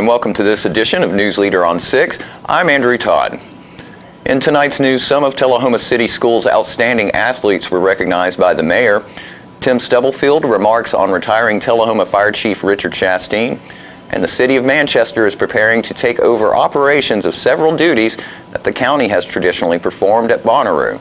welcome to this edition of News Leader on 6. I'm Andrew Todd. In tonight's news, some of Tullahoma City Schools' outstanding athletes were recognized by the mayor. Tim Stubblefield remarks on retiring Tullahoma Fire Chief Richard Chasteen, and the City of Manchester is preparing to take over operations of several duties that the county has traditionally performed at Bonnaroo.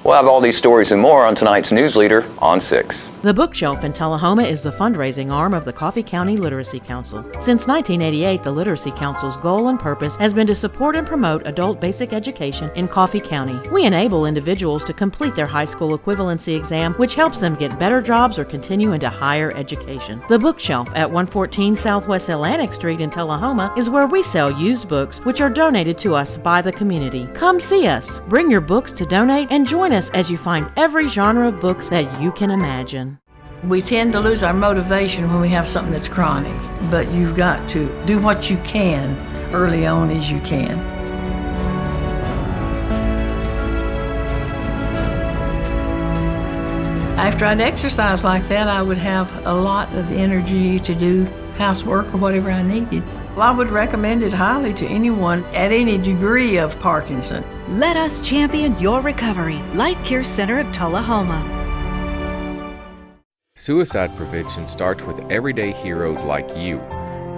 We'll have all these stories and more on tonight's News Leader on 6. The Bookshelf in Tullahoma is the fundraising arm of the Coffee County Literacy Council. Since 1988, the Literacy Council's goal and purpose has been to support and promote adult basic education in Coffee County. We enable individuals to complete their high school equivalency exam, which helps them get better jobs or continue into higher education. The Bookshelf at 114 Southwest Atlantic Street in Tullahoma is where we sell used books which are donated to us by the community. Come see us, bring your books to donate, and join us as you find every genre of books that you can imagine. We tend to lose our motivation when we have something that's chronic, but you've got to do what you can early on as you can. After I'd exercise like that, I would have a lot of energy to do housework or whatever I needed. Well, I would recommend it highly to anyone at any degree of Parkinson. Let us champion your recovery. Life Care Center of Tullahoma. Suicide prevention starts with everyday heroes like you.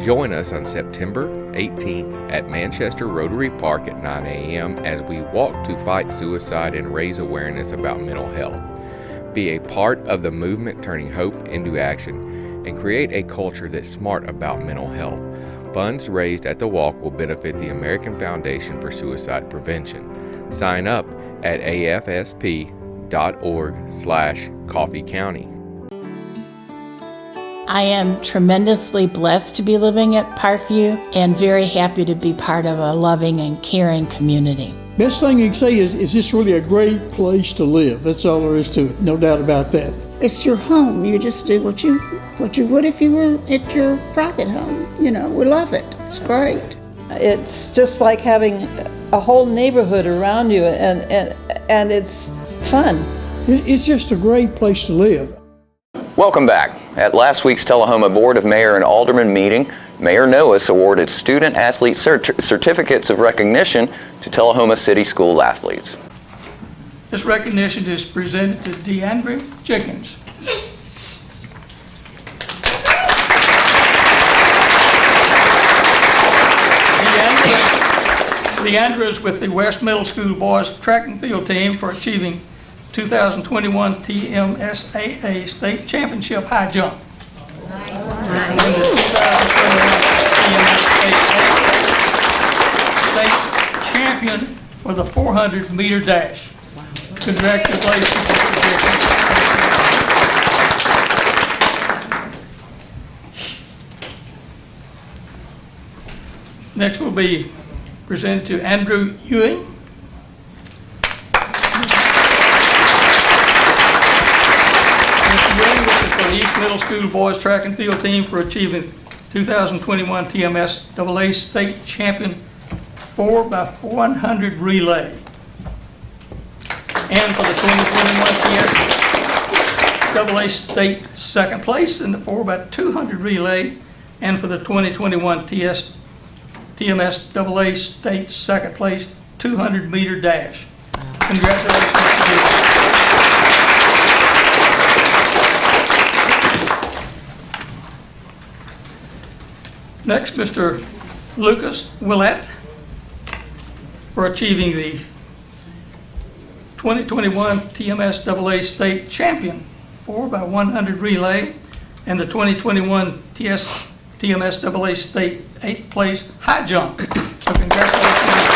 Join us on September 18th at Manchester Rotary Park at 9 a.m. as we walk to fight suicide and raise awareness about mental health. Be a part of the movement turning hope into action and create a culture that's smart about mental health. Funds raised at the walk will benefit the American Foundation for Suicide Prevention. Sign up at afsp.org/Coffee County. I am tremendously blessed to be living at Parkview and very happy to be part of a loving and caring community. Best thing you can say is this really a great place to live. That's all there is to it, no doubt about that. It's your home. You just do what you would if you were at your private home. You know, we love it. It's great. It's just like having a whole neighborhood around you, and it's fun. It's just a great place to live. Welcome back. At last week's Tullahoma Board of Mayor and Alderman meeting, Mayor Noes awarded student-athlete certificates of recognition to Tullahoma City School athletes. This recognition is presented to Deandra Jenkins. Deandra is with the West Middle School Boys Track and Field Team for achieving 2021 TMSAA State Championship High Jump. And the 2021 TMSAA State Champion for the 400-meter dash. Congratulations. Next will be presented to Andrew Ewing. The East Middle School Boys Track and Field Team for achieving 2021 TMSAA State Champion 4x100 relay. And for the 2021 TMSAA State second place in the 4x200 relay. And for the 2021 TMSAA State second place 200-meter dash. Congratulations to you. Next, Mr. Lucas Willett for achieving the 2021 TMSAA State Champion 4x100 relay and the 2021 TMSAA State 8th place high jump. So congratulations.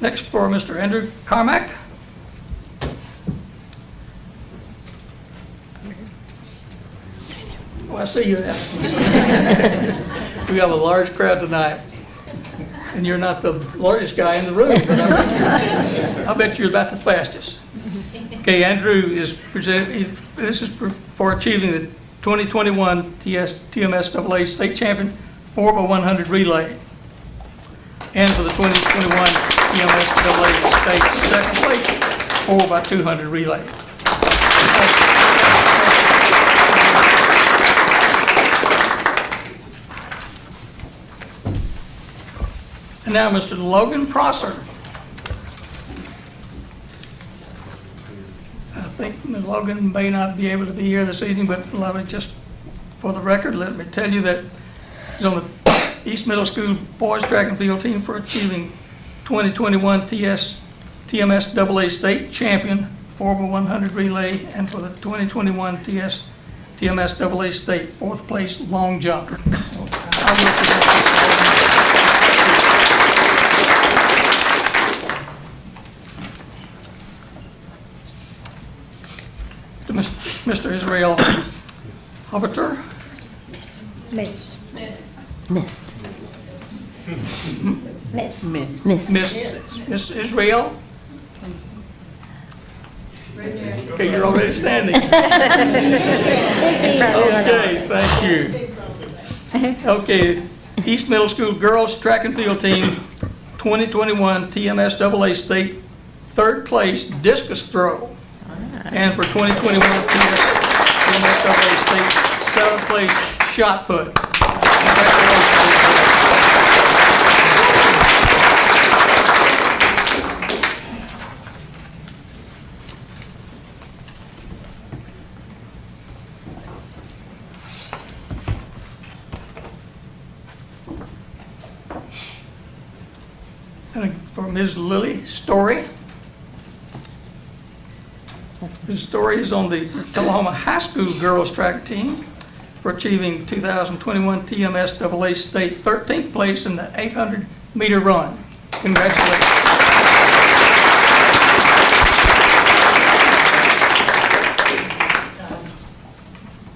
Next for Mr. Andrew Carmack. Well, I see you there. We have a large crowd tonight, and you're not the largest guy in the room, but I bet you're about the fastest. Okay, Andrew is presented. This is for achieving the 2021 TMSAA State Champion 4x100 relay, and for the 2021 TMSAA State second place 4x200 relay. And now Mr. Logan Prosser. I think Mr. Logan may not be able to be here this evening, but let me just, for the record, let me tell you that he's on the East Middle School Boys Track and Field team for achieving 2021 TMS AA State Champion 4x100 relay, and for the 2021 TMS AA State 4th place long jump. So, I will present this to Mr. Israel Hovater. Miss Israel. Okay, you're already standing. Okay, thank you. Okay, East Middle School Girls Track and Field Team 2021 TMS AA State 3rd place discus throw. And for 2021 TMS AA State 7th place shot put. Congratulations. And for Ms. Lily Story. Ms. Story is on the Tullahoma High School girls track team for achieving 2021 TMS AA State 13th place in the 800-meter run. Congratulations.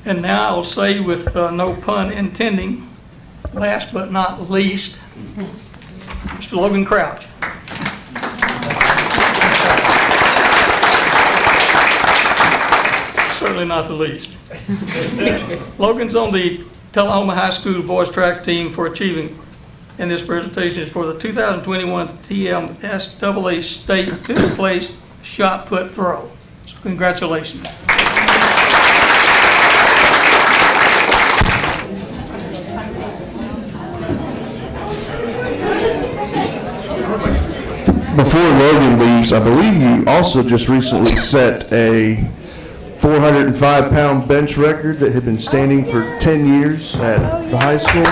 And now I'll say, with no pun intending, last but not least, Mr. Logan Crouch. Certainly not the least. Logan's on the Tullahoma High School boys track team for achieving, in this presentation, is for the 2021 TMS AA State 5th place shot put throw. So congratulations. Before Logan leaves, I believe you also just recently set a 405-pound bench record that had been standing for 10 years at the high school.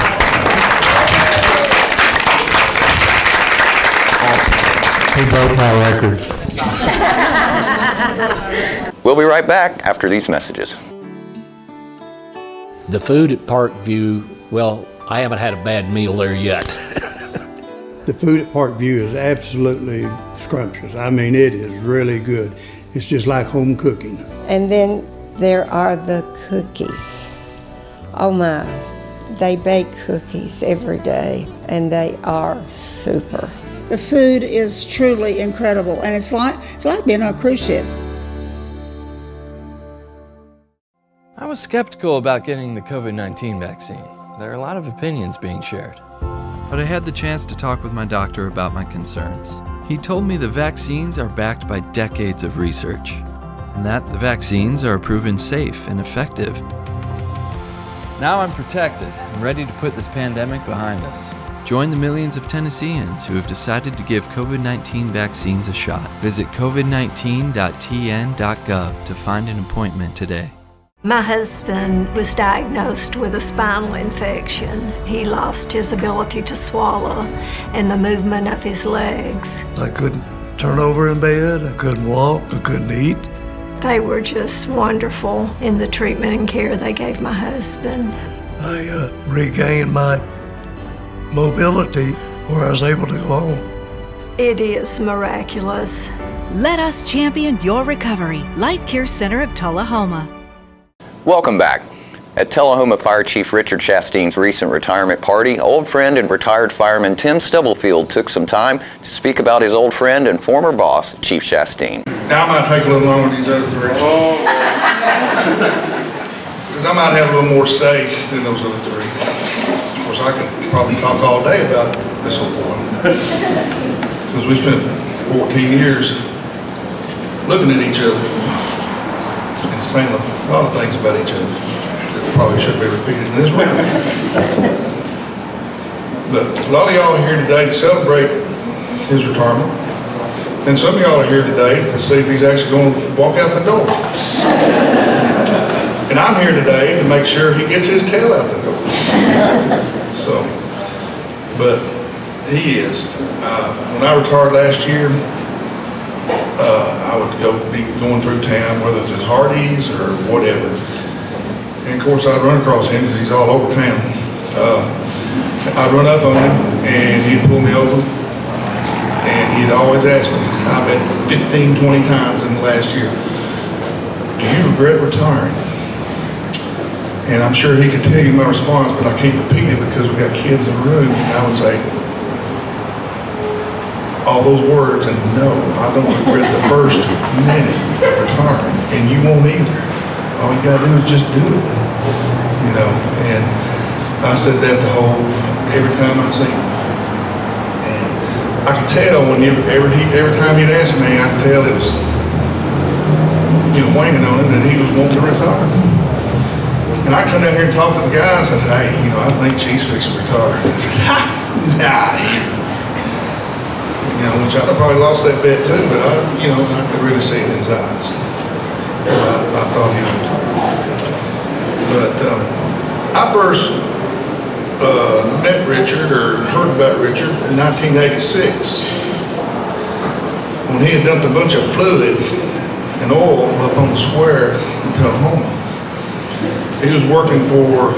He broke my record. We'll be right back after these messages. The food at Parkview, well, I haven't had a bad meal there yet. The food at Parkview is absolutely scrumptious. I mean, it is really good. It's just like home cooking. And then there are the cookies. Oh my, they bake cookies every day, and they are super. The food is truly incredible, and it's like being on a cruise ship. I was skeptical about getting the COVID-19 vaccine. There are a lot of opinions being shared. But I had the chance to talk with my doctor about my concerns. He told me the vaccines are backed by decades of research, and that the vaccines are proven safe and effective. Now I'm protected and ready to put this pandemic behind us. Join the millions of Tennesseans who have decided to give COVID-19 vaccines a shot. Visit covid19.tn.gov to find an appointment today. My husband was diagnosed with a spinal infection. He lost his ability to swallow and the movement of his legs. I couldn't turn over in bed, I couldn't walk, I couldn't eat. They were just wonderful in the treatment and care they gave my husband. I regained my mobility where I was able to go home. It is miraculous. Let us champion your recovery. Life Care Center of Tullahoma. Welcome back. At Tullahoma Fire Chief Richard Chastain's recent retirement party, old friend and retired fireman Tim Stubblefield took some time to speak about his old friend and former boss, Chief Chastain. Now I might take a little longer than these other three. Because I might have a little more say than those other three. Of course, I could probably talk all day about this old one. Because we spent 14 years looking at each other and saying a lot of things about each other that probably shouldn't be repeated in this room. But a lot of y'all are here today to celebrate his retirement. And some of y'all are here today to see if he's actually going to walk out the door. And I'm here today to make sure he gets his tail out the door. So, but he is. When I retired last year, I would be going through town, whether it's at Hardee's or whatever. And of course, I'd run across him because he's all over town. I'd run up on him and he'd pull me over. And he'd always ask me, I bet 15, 20 times in the last year, do you regret retiring? And I'm sure he could tell you my response, but I can't repeat it because we got kids in the room. And I would say all those words, and no, I don't regret the first minute of retiring, and you won't either. All you gotta do is just do it, you know. And I said that every time I see him. And I could tell when every time he'd ask me, I could tell it was, you know, waning on him that he was wanting to retire. And I come down here and talk to the guys. I said, hey, you know, I think Chief's fixing to retire. I said, nah. You know, which I'd have probably lost that bet too, but I could really see it in his eyes. I thought he would retire. But I first met Richard or heard about Richard in 1986 when he had dumped a bunch of fluid and oil up on the square in Tullahoma. He was working for,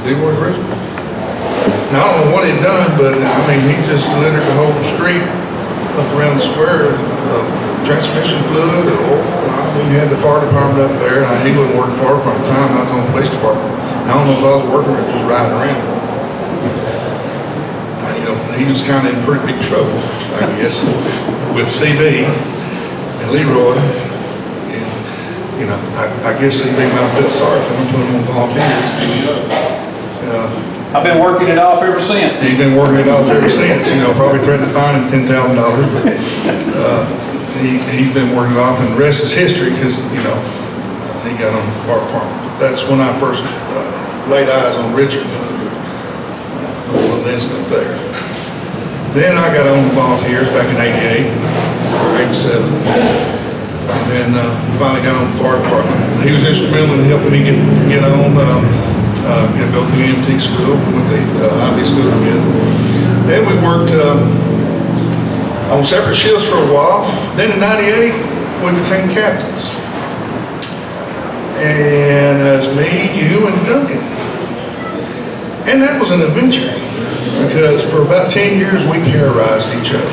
did he work for Richard? Now, I don't know what he'd done, but I mean, he just littered the whole street up around the square, transmission fluid or oil. We had the fire department up there, and he wasn't working for the fire department at the time, I was on the police department. I don't know if I was working or just riding around. You know, he was kind of in pretty big trouble, I guess, with CB and Leroy. You know, I guess they might have felt sorry for him, put him on volunteers. I've been working it off ever since. He's been working it off ever since, you know, probably threatened to fine him $10,000. But he's been working it off, and the rest is history because, you know, he got on the fire department. But that's when I first laid eyes on Richard. A little incident there. Then I got on the volunteers back in 88 or 87. And then finally got on the fire department. He was instrumental in helping me get on, go through the MT school, with the IB school together. Then we worked on separate shifts for a while. Then in 98, we became captains. And that's me, you, and Duncan. And that was an adventure because for about 10 years we terrorized each other.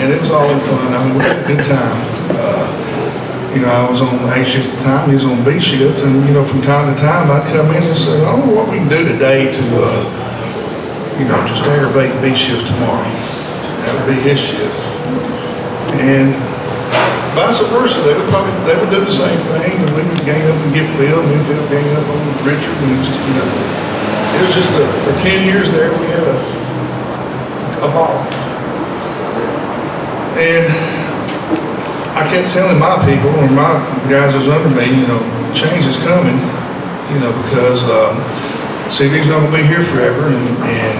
And it was all in fun. I mean, we had a good time. You know, I was on A shift at the time, he was on B shift, and you know, from time to time I'd come in and say, I don't know what we can do today to, you know, just aggravate B shift tomorrow. That would be his shift. And vice versa, they would do the same thing, and we would gang up and get Phil, and then Phil gang up on Richard, and just, you know, it was just for 10 years there we had a ball. And I kept telling my people, or my guys that was under me, you know, change is coming, you know, because CB's not going to be here forever, and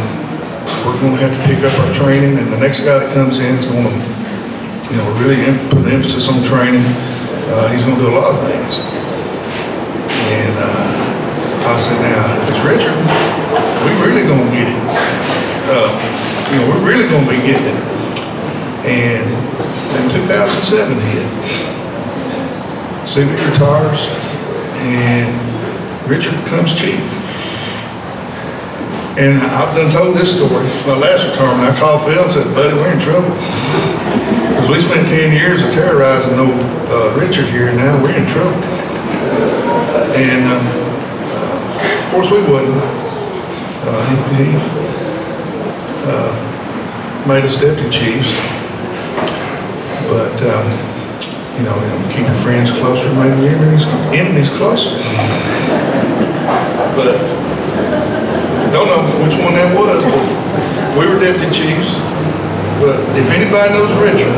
we're going to have to pick up our training, and the next guy that comes in is going to, you know, really put an emphasis on training. He's going to do a lot of things. And I said, now, if it's Richard, we're really going to get it. You know, we're really going to be getting it. And then 2007 hit. CB retires, and Richard becomes chief. And I've done told this story. My last retirement, I called Phil and said, buddy, we're in trouble. Because we spent 10 years of terrorizing old Richard here, and now we're in trouble. And of course we wouldn't. He made us deputy chiefs. But, you know, keep your friends closer, maybe enemies closer. But don't know which one that was, but we were deputy chiefs. But if anybody knows Richard,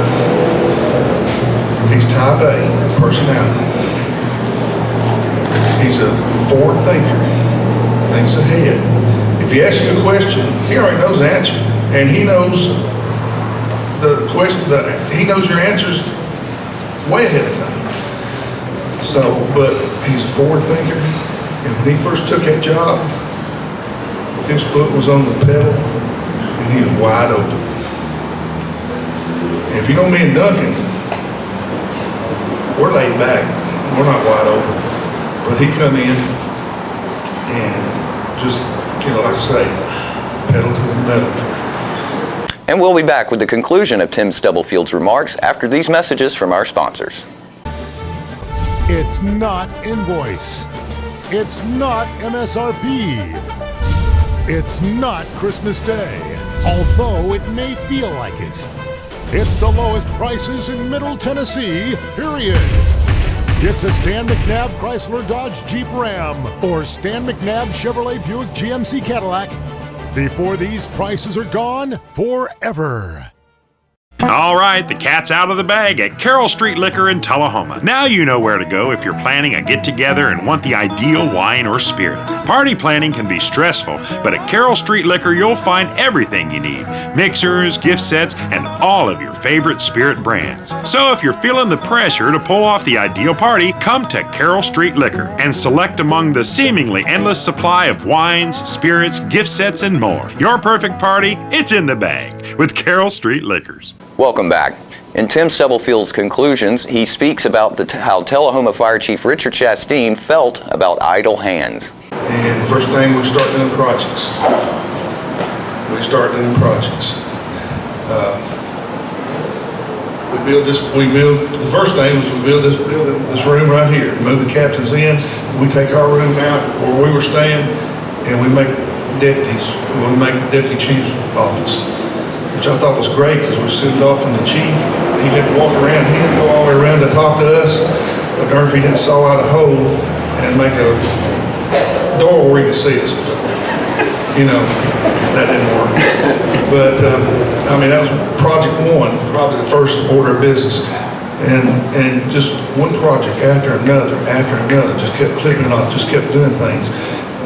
He's type A personality. He's a forward thinker, thinks ahead. If he asks you a question, he already knows the answer, and he knows the question. He knows your answers way ahead of time. So, but he's a forward thinker, and when he first took that job, his foot was on the pedal, and he was wide open. And if you know me and Duncan, we're laid back. We're not wide open. But he come in and just, like I say, pedal to the metal. And we'll be back with the conclusion of Tim Stubblefield's remarks after these messages from our sponsors. It's not invoice. It's not MSRP. It's not Christmas Day, although it may feel like it. It's the lowest prices in Middle Tennessee, period. It's a Stan McNabb Chrysler Dodge Jeep Ram or Stan McNabb Chevrolet Buick GMC Cadillac before these prices are gone forever. All right, the cat's out of the bag at Carroll Street Liquor in Tullahoma. Now you know where to go if you're planning a get-together and want the ideal wine or spirit. Party planning can be stressful, but at Carroll Street Liquor you'll find everything you need. Mixers, gift sets, and all of your favorite spirit brands. So if you're feeling the pressure to pull off the ideal party, come to Carroll Street Liquor and select among the seemingly endless supply of wines, spirits, gift sets, and more. Your perfect party, it's in the bag with Carroll Street Liquors. Welcome back. In Tim Stubblefield's conclusions, he speaks about how Tullahoma Fire Chief Richard Chasteen felt about idle hands. And the first thing, we start doing projects. The first thing was we build this room right here, move the captains in. We take our room out where we were staying, and we make deputies. We make deputy chief's office, which I thought was great because we were sitting off from the chief. He had to walk around, he had to go all the way around to talk to us. But darn if he didn't saw out a hole and make a door where he could see us. That didn't work. But, that was project one, probably the first order of business. And just one project after another, just kept clipping it off, just kept doing things.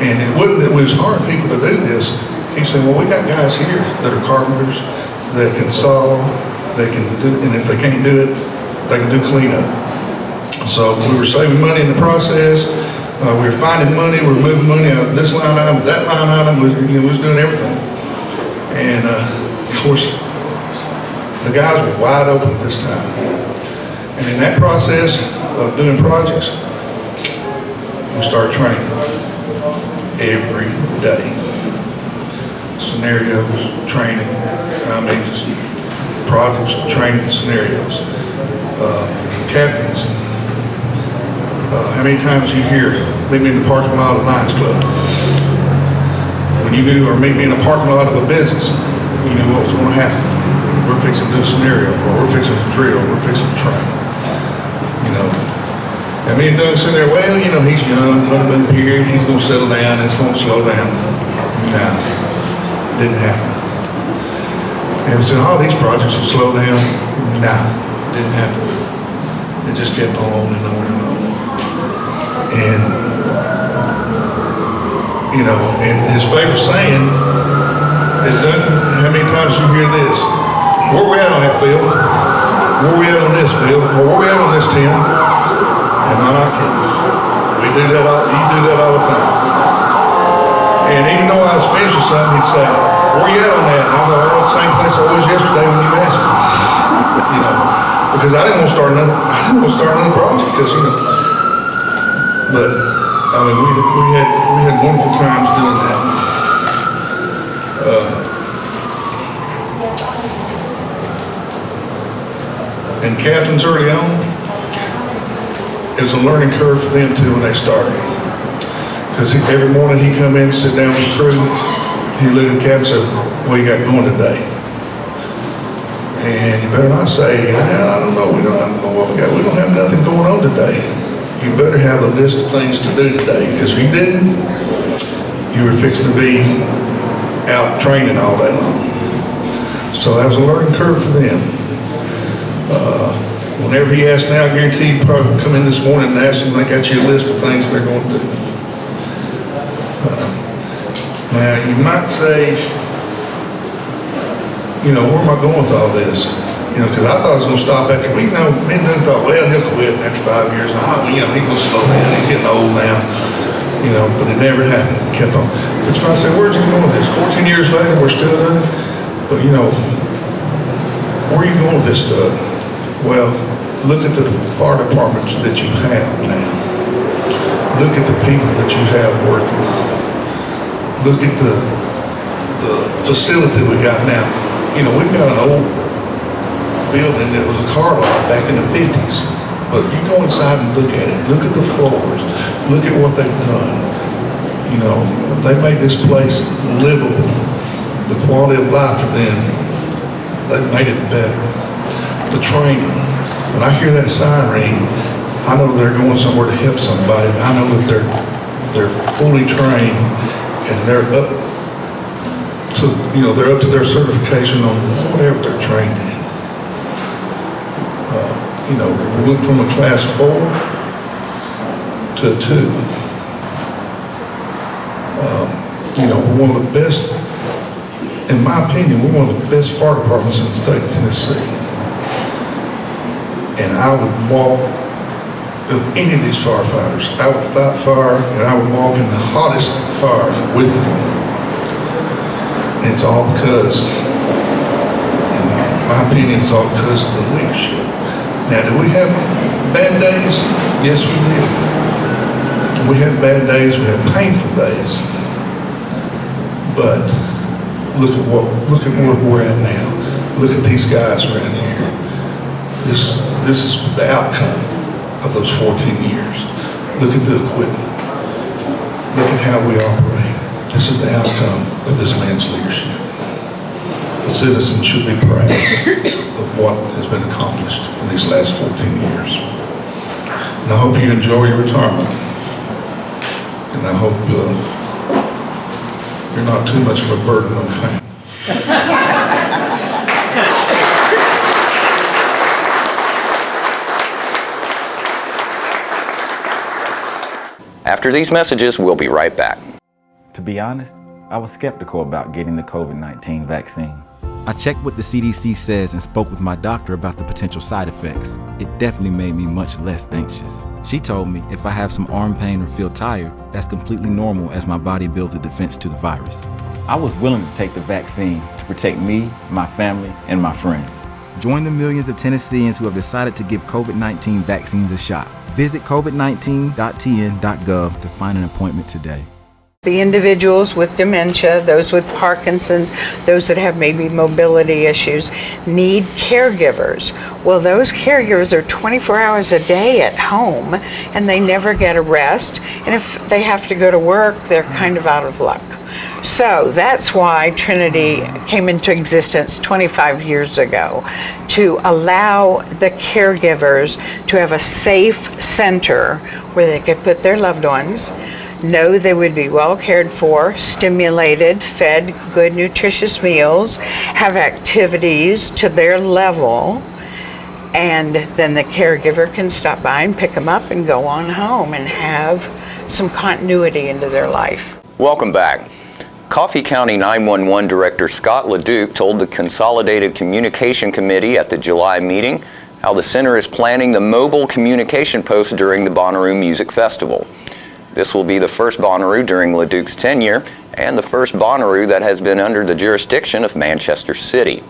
And it was hard for people to do this. He said, well, we got guys here that are carpenters that can saw, they can do, and if they can't do it, they can do cleanup. So we were saving money in the process. We were finding money. We were moving money out of this line item, that line item. We was doing everything. And of course, the guys were wide open at this time. And in that process of doing projects, we started training every day. Scenarios, training, just projects, training scenarios. Captains, how many times you hear, meet me in the parking lot of the Lions Club? When you knew, or meet me in the parking lot of a business, you knew what was going to happen. We're fixing to do a scenario, or we're fixing to drill, or we're fixing to train. And me and Doug sitting there, well, he's young, honeymoon period, he's going to settle down, it's going to slow down. No. Didn't happen. And we said, all these projects will slow down. Nah, didn't happen. It just kept on and on and on. And, and his favorite saying is, how many times you hear this? Where we at on that field? Where we at on this field? Or where we at on this team? Am I not kidding? You do that all the time. And even though I was finishing something, he'd say, where you at on that? And I was like, the same place I was yesterday when you asked me. Because I didn't want to start another project, because, but, we had wonderful times doing that. And captains early on, it was a learning curve for them too when they started. Because every morning he'd come in and sit down with the crew. He'd look at the captain and say, what you got going today? And you better not say, I don't know, we don't know what we got. We don't have nothing going on today. You better have a list of things to do today. Because if you didn't, you were fixing to be out training all day long. So that was a learning curve for them. Whenever he asks now, I guarantee you probably come in this morning and ask them, they got you a list of things they're going to do. Now, you might say, where am I going with all this? Because I thought I was going to stop after me. Me and Doug thought, well, he'll quit after 5 years. He's going to slow down. He's getting old now. But it never happened. It kept on. That's why I said, where's he going with this? 14 years later, we're still doing it. But, where are you going with this, Doug? Well, look at the fire departments that you have now. Look at the people that you have working. Look at the facility we got now. We've got an old building that was a car lot back in the 50s. But you go inside and look at it. Look at the floors. Look at what they've done. They made this place livable. The quality of life for them, they've made it better. The training. When I hear that siren ring, I know they're going somewhere to help somebody. I know that they're fully trained and they're up to their certification on whatever they're trained in. We went from a class 4 to a 2. We're one of the best, in my opinion, we're one of the best fire departments in the state of Tennessee. And I would walk with any of these firefighters. I would fight fire and I would walk in the hottest fire with them. And it's all because, in my opinion, it's all because of the leadership. Now, do we have bad days? Yes, we did. We had bad days, we had painful days. But look at where we're at now. Look at these guys around here. This is the outcome of those 14 years. Look at the equipment. Look at how we operate. This is the outcome of this man's leadership. The citizens should be proud of what has been accomplished in these last 14 years. And I hope you enjoy your retirement. And I hope you're not too much of a burden on Pam. After these messages, we'll be right back. To be honest, I was skeptical about getting the COVID-19 vaccine. I checked what the CDC says and spoke with my doctor about the potential side effects. It definitely made me much less anxious. She told me if I have some arm pain or feel tired, that's completely normal as my body builds a defense to the virus. I was willing to take the vaccine to protect me, my family, and my friends. Join the millions of Tennesseans who have decided to give COVID-19 vaccines a shot. Visit covid19.tn.gov to find an appointment today. The individuals with dementia, those with Parkinson's, those that have maybe mobility issues, need caregivers. Well, those caregivers are 24 hours a day at home and they never get a rest. And if they have to go to work, they're kind of out of luck. So that's why Trinity came into existence 25 years ago, to allow the caregivers to have a safe center where they could put their loved ones, know they would be well cared for, stimulated, fed good nutritious meals, have activities to their level, and then the caregiver can stop by and pick them up and go on home and have some continuity into their life. Welcome back. Coffee County 911 Director Scott LeDuc told the Consolidated Communication Committee at the July meeting how the center is planning the mobile communication post during the Bonnaroo Music Festival. This will be the first Bonnaroo during LeDuc's tenure and the first Bonnaroo that has been under the jurisdiction of Manchester City.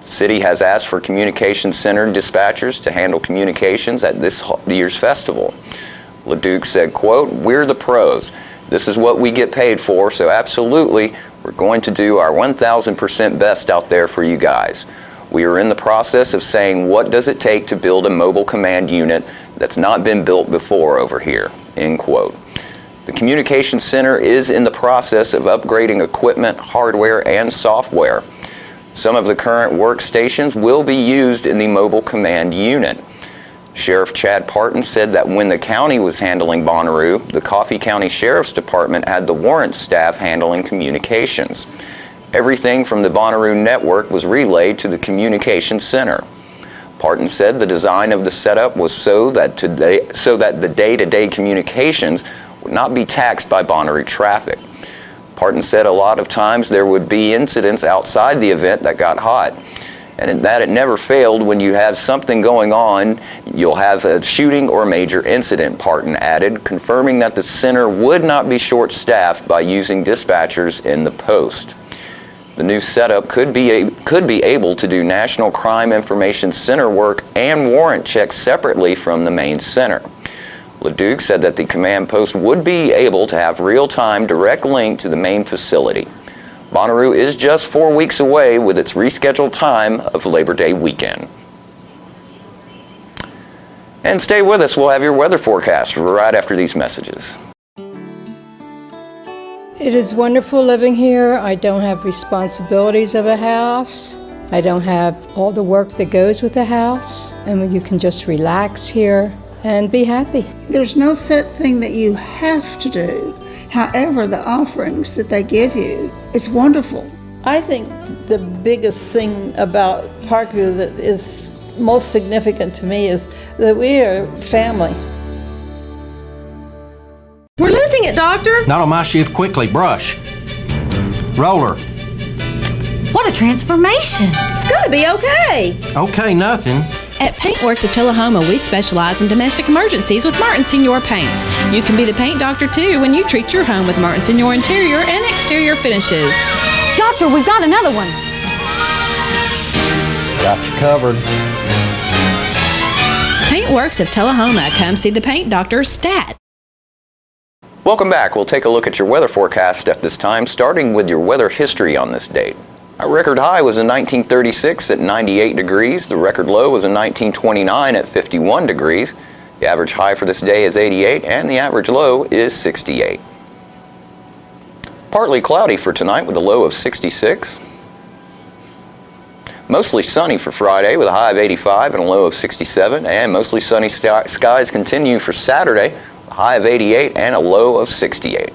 The city has asked for communication center dispatchers to handle communications at this year's festival. LeDuc said, quote, "We're the pros. This is what we get paid for, so absolutely, we're going to do our 1,000% best out there for you guys. We are in the process of saying what does it take to build a mobile command unit that's not been built before over here," end quote. The communication center is in the process of upgrading equipment, hardware, and software. Some of the current workstations will be used in the mobile command unit. Sheriff Chad Parton said that when the county was handling Bonnaroo, the Coffee County Sheriff's Department had the warrant staff handling communications. Everything from the Bonnaroo network was relayed to the communication center. Parton said the design of the setup was so that the day-to-day communications would not be taxed by Bonnaroo traffic. Parton said a lot of times there would be incidents outside the event that got hot, and that it never failed. When you have something going on, you'll have a shooting or major incident, Parton added, confirming that the center would not be short-staffed by using dispatchers in the post. The new setup could be able to do National Crime Information Center work and warrant checks separately from the main center. LeDuc said that the command post would be able to have real-time direct link to the main facility. Bonnaroo is just 4 weeks away with its rescheduled time of Labor Day weekend. And stay with us, we'll have your weather forecast right after these messages. It is wonderful living here. I don't have responsibilities of a house. I don't have all the work that goes with a house. And you can just relax here and be happy. There's no set thing that you have to do. However, the offerings that they give you, it's wonderful. I think the biggest thing about Parkview that is most significant to me is that we are family. We're losing it, Doctor. Not on my shift. Quickly, brush. Roller. What a transformation. It's gonna be okay. Okay, nothing. At Paintworks of Tullahoma, we specialize in domestic emergencies with Martin Senior Paints. You can be the paint doctor too when you treat your home with Martin Senior interior and exterior finishes. Doctor, we've got another one. Got you covered. Paintworks of Tullahoma. Come see the paint doctor, Stat. Welcome back. We'll take a look at your weather forecast at this time, starting with your weather history on this date. Our record high was in 1936 at 98 degrees. The record low was in 1929 at 51 degrees. The average high for this day is 88 and the average low is 68. Partly cloudy for tonight with a low of 66. Mostly sunny for Friday with a high of 85 and a low of 67. And mostly sunny skies continue for Saturday, a high of 88 and a low of 68.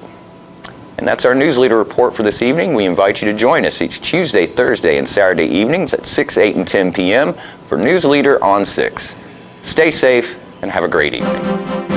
And that's our News Leader report for this evening. We invite you to join us each Tuesday, Thursday, and Saturday evenings at 6, 8, and 10 p.m. for News Leader on 6. Stay safe and have a great evening.